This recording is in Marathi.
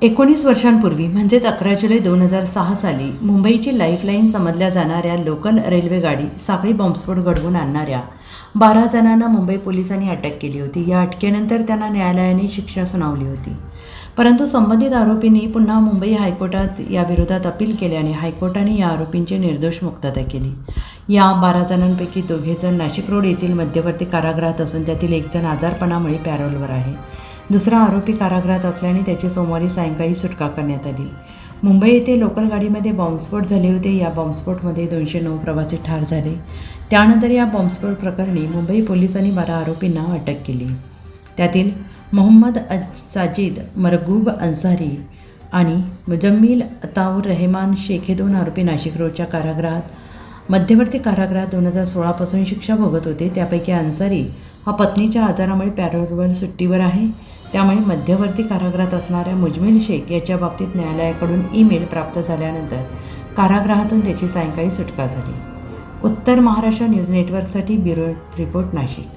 19 वर्षांपूर्वी म्हणजेच 11 जुलै 2006 साली मुंबईची लाईफलाईन समजल्या जाणाऱ्या लोकल रेल्वे गाडी साखळी बॉम्बस्फोट घडवून आणणाऱ्या 12 जणांना मुंबई पोलिसांनी अटक केली होती. या अटकेनंतर त्यांना न्यायालयाने शिक्षा सुनावली होती. परंतु संबंधित आरोपींनी पुन्हा मुंबई हायकोर्टात याविरोधात अपील केल्याने हायकोर्टाने या आरोपींची निर्दोष मुक्तता केली. या 12 जणांपैकी 2 जण नाशिक रोड येथील मध्यवर्ती कारागृहात असून त्यातील 1 जण आजारपणामुळे पॅरोलवर आहे. दुसरा आरोपी कारागृहात असल्याने त्याची सोमवारी सायंकाळी सुटका करण्यात आली. मुंबई येथे लोकल गाडीमध्ये बॉम्बस्फोट झाले होते. या बॉम्बस्फोटमध्ये 209 प्रवासी ठार झाले. त्यानंतर या बॉम्बस्फोट प्रकरणी मुंबई पोलिसांनी 12 आरोपींना अटक केली. त्यातील मोहम्मद साजिद मरगूब अन्सारी आणि मुजम्मिल अताऊर रहमान शेख हे 2 आरोपी नाशिक रोडच्या कारागृहात मध्यवर्ती कारागृहात 2016 पासून शिक्षा भोगत होते. त्यापैकी अन्सारी हा पत्नीच्या आजारामुळे पॅरोलवर सुट्टीवर आहे. त्यामुळे मध्यवर्ती कारागृहात असणाऱ्या मुजम्मिल शेख याच्या बाबतीत न्यायालयाकडून ईमेल प्राप्त झाल्यानंतर कारागृहातून त्याची सायंकाळी सुटका झाली. उत्तर महाराष्ट्र न्यूज नेटवर्कसाठी ब्युरो रिपोर्ट नाशिक.